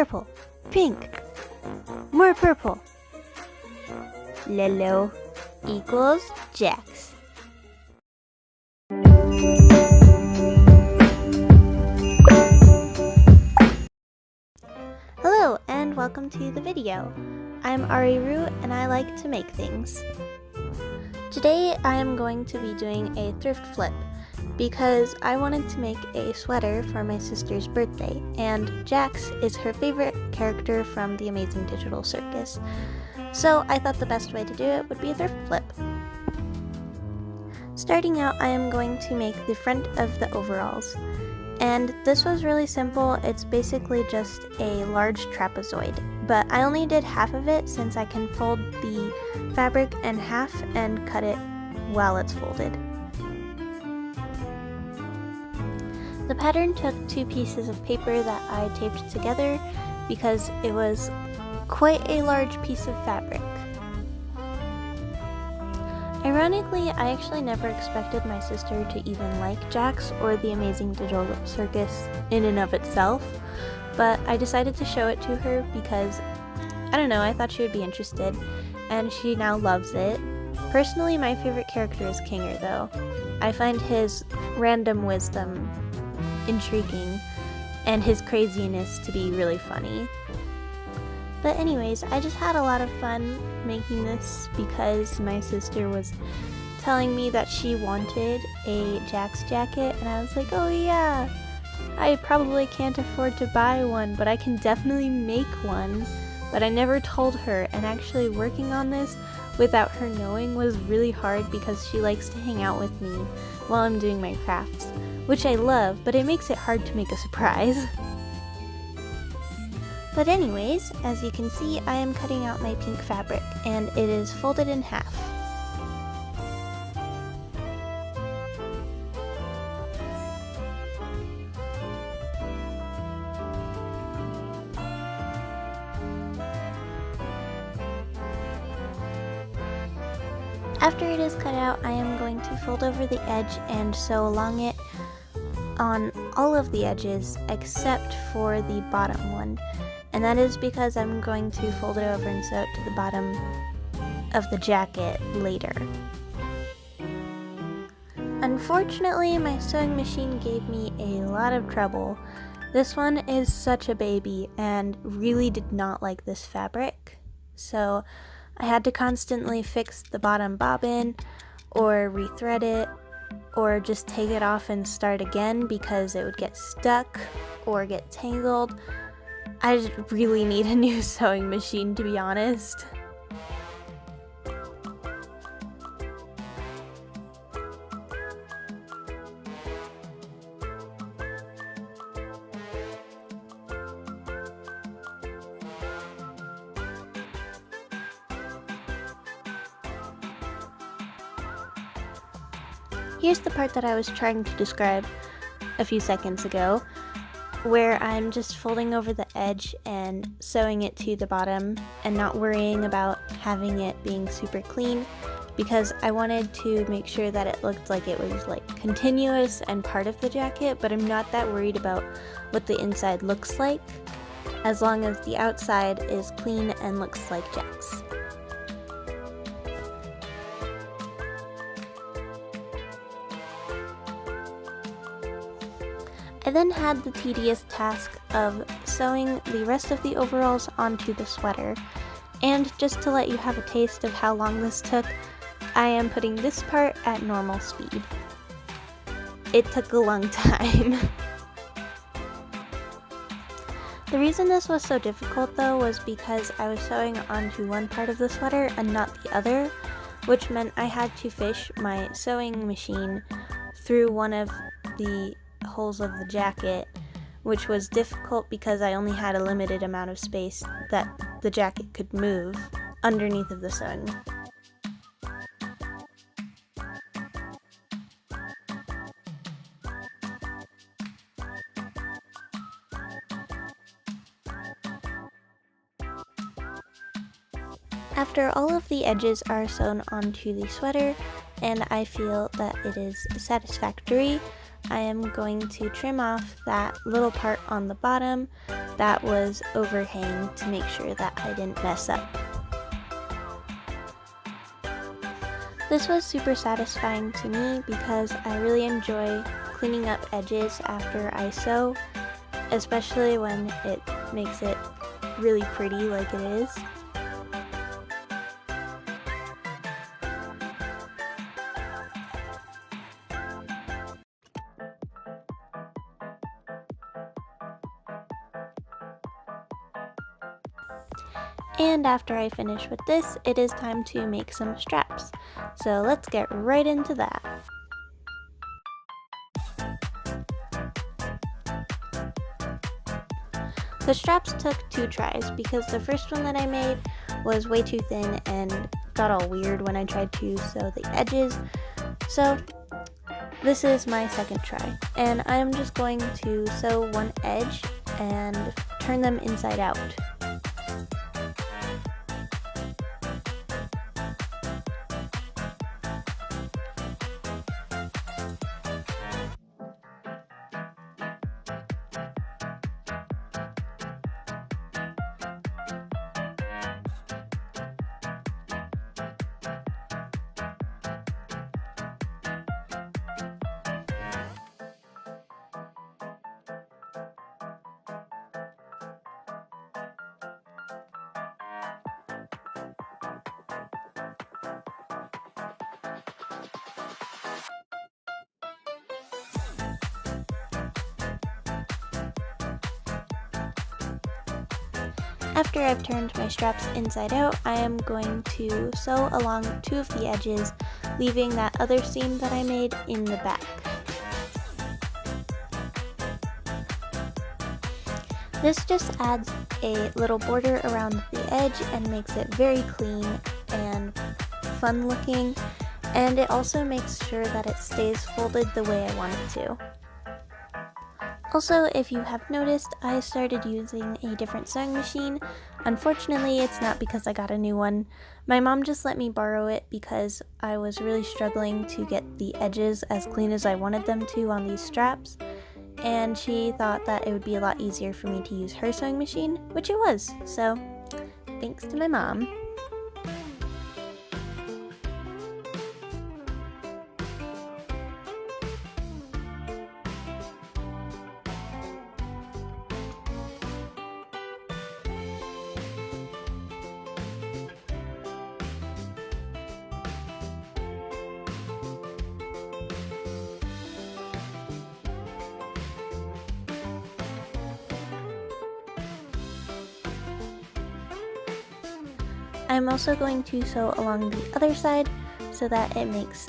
Purple. Pink. More purple. Lelo equals Jax. Hello and welcome to the video. I'm Ariru and I like to make things. Today I am going to be doing a thrift flip because I wanted to make a sweater for my sister's birthday, and Jax is her favorite character from the Amazing Digital Circus. So I thought the best way to do it would be a thrift flip. Starting out, I am going to make the front of the overalls. And this was really simple. It's basically just a large trapezoid, but I only did half of it since I can fold the fabric in half and cut it while it's folded. The pattern took 2 pieces of paper that I taped together because it was quite a large piece of fabric. Ironically, I actually never expected my sister to even like Jax or the Amazing Digital Circus in and of itself, but I decided to show it to her because, I don't know, I thought she would be interested, and she now loves it. Personally, my favorite character is Kinger though. I find his random wisdom intriguing and his craziness to be really funny. But anyways, I just had a lot of fun making this because my sister was telling me that she wanted a Jax jacket, and I was like, oh yeah, I probably can't afford to buy one, but I can definitely make one. But I never told her, and actually working on this without her knowing was really hard because she likes to hang out with me while I'm doing my crafts, which I love, but it makes it hard to make a surprise. But anyways, as you can see, I am cutting out my pink fabric, and it is folded in half. After it is cut out, I am going to fold over the edge and sew along it on all of the edges except for the bottom one. And that is because I'm going to fold it over and sew it to the bottom of the jacket later. Unfortunately, my sewing machine gave me a lot of trouble. This one is such a baby and really did not like this fabric. So I had to constantly fix the bottom bobbin or rethread it or just take it off and start again because it would get stuck or get tangled. I just really need a new sewing machine, to be honest. Here's the part that I was trying to describe a few seconds ago, where I'm just folding over the edge and sewing it to the bottom and not worrying about having it being super clean because I wanted to make sure that it looked like it was like continuous and part of the jacket, but I'm not that worried about what the inside looks like as long as the outside is clean and looks like Jax. I then had the tedious task of sewing the rest of the overalls onto the sweater, and just to let you have a taste of how long this took, I am putting this part at normal speed. It took a long time. The reason this was so difficult though was because I was sewing onto one part of the sweater and not the other, which meant I had to fish my sewing machine through one of the holes of the jacket, which was difficult because I only had a limited amount of space that the jacket could move underneath of the sewing. After all of the edges are sewn onto the sweater and I feel that it is satisfactory, I am going to trim off that little part on the bottom that was overhang to make sure that I didn't mess up. This was super satisfying to me because I really enjoy cleaning up edges after I sew, especially when it makes it really pretty like it is. And after I finish with this, it is time to make some straps. So let's get right into that. The straps took 2 tries because the first one that I made was way too thin and got all weird when I tried to sew the edges. So this is my second try, and I'm just going to sew one edge and turn them inside out. After I've turned my straps inside out, I am going to sew along 2 of the edges, leaving that other seam that I made in the back. This just adds a little border around the edge and makes it very clean and fun looking, and it also makes sure that it stays folded the way I want it to. Also, if you have noticed, I started using a different sewing machine. Unfortunately, it's not because I got a new one. My mom just let me borrow it because I was really struggling to get the edges as clean as I wanted them to on these straps, and she thought that it would be a lot easier for me to use her sewing machine, which it was. So, thanks to my mom. I'm also going to sew along the other side so that it makes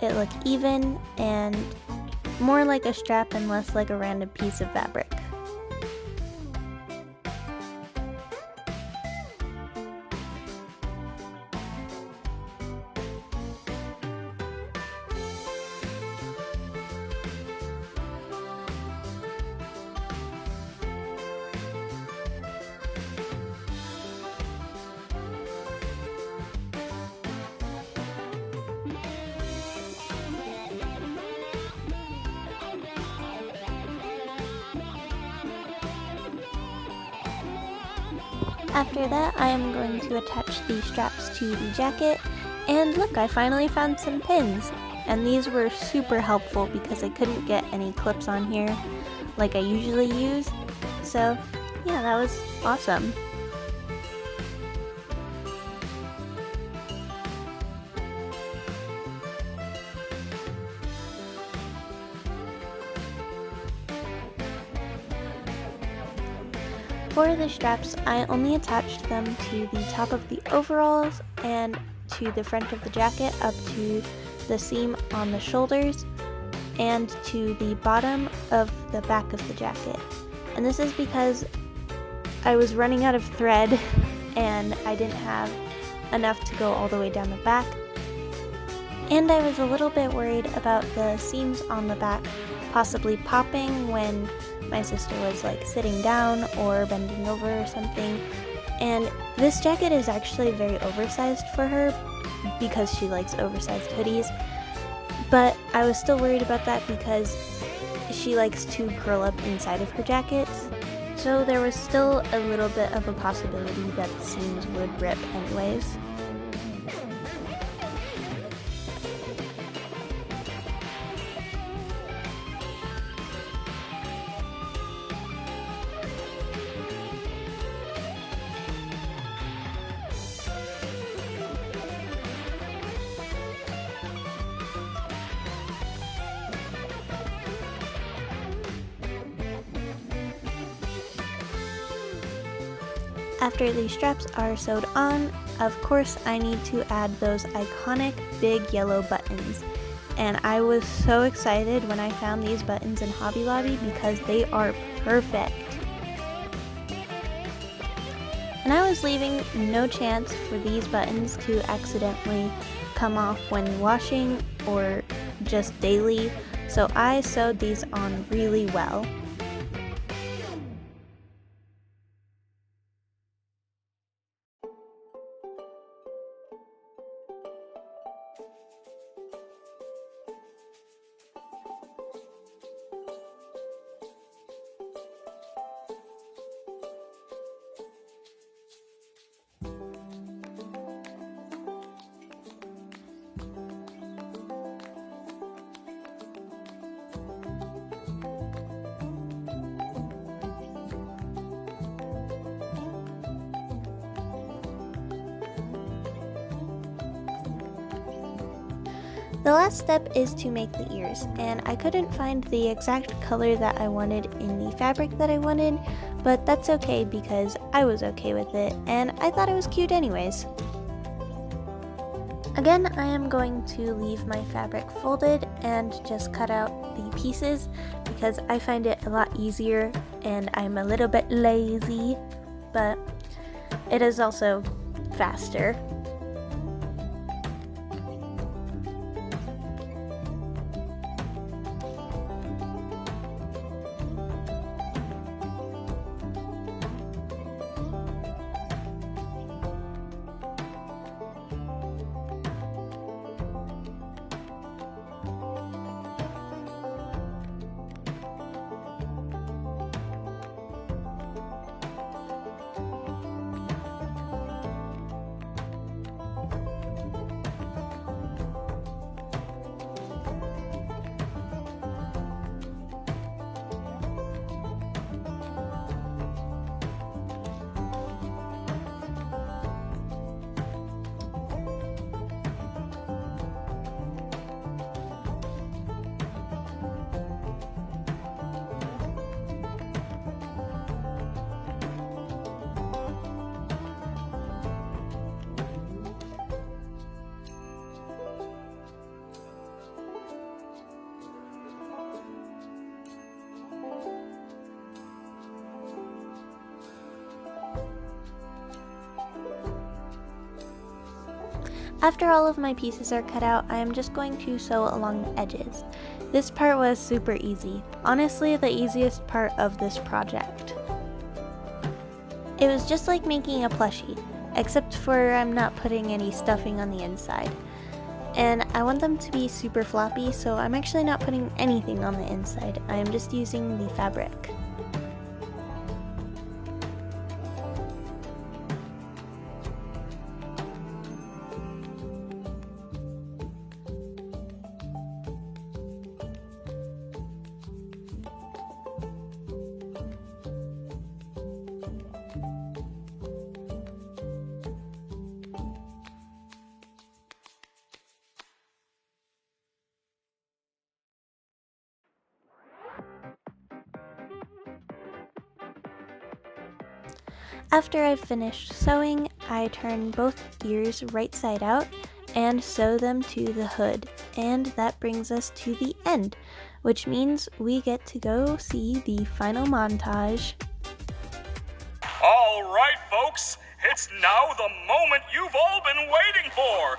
it look even and more like a strap and less like a random piece of fabric. After that, I am going to attach the straps to the jacket, and look, I finally found some pins, and these were super helpful because I couldn't get any clips on here like I usually use, so yeah, that was awesome. For the straps, I only attached them to the top of the overalls and to the front of the jacket up to the seam on the shoulders and to the bottom of the back of the jacket. And this is because I was running out of thread and I didn't have enough to go all the way down the back. And I was a little bit worried about the seams on the back possibly popping when my sister was like sitting down or bending over or something. And this jacket is actually very oversized for her because she likes oversized hoodies, but I was still worried about that because she likes to curl up inside of her jackets. so there was still a little bit of a possibility that the seams would rip anyways. After these straps are sewed on, of course I need to add those iconic big yellow buttons. And I was so excited when I found these buttons in Hobby Lobby because they are perfect. And I was leaving no chance for these buttons to accidentally come off when washing or just daily, so I sewed these on really well. The last step is to make the ears, and I couldn't find the exact color that I wanted in the fabric that I wanted, but that's okay because I was okay with it, and I thought it was cute anyways. Again, I am going to leave my fabric folded and just cut out the pieces because I find it a lot easier and I'm a little bit lazy, but it is also faster. After all of my pieces are cut out, I am just going to sew along the edges. This part was super easy. Honestly, the easiest part of this project. It was just like making a plushie, except for I'm not putting any stuffing on the inside. And I want them to be super floppy, so I'm actually not putting anything on the inside. I am just using the fabric. After I've finished sewing, I turn both ears right side out and sew them to the hood, and that brings us to the end, which means we get to go see the final montage. All right, folks, it's now the moment you've all been waiting for.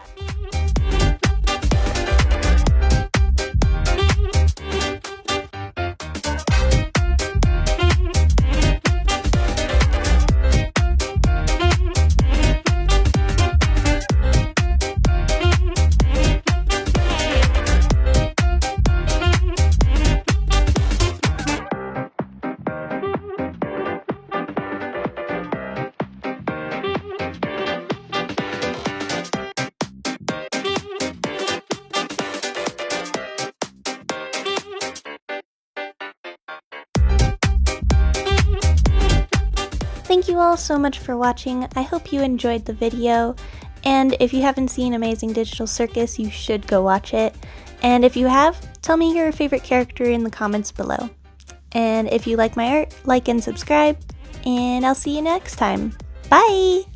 you all so much for watching. I hope you enjoyed the video. And if you haven't seen Amazing Digital Circus, you should go watch it. And if you have, tell me your favorite character in the comments below. And if you like my art, like and subscribe. And I'll see you next time. Bye!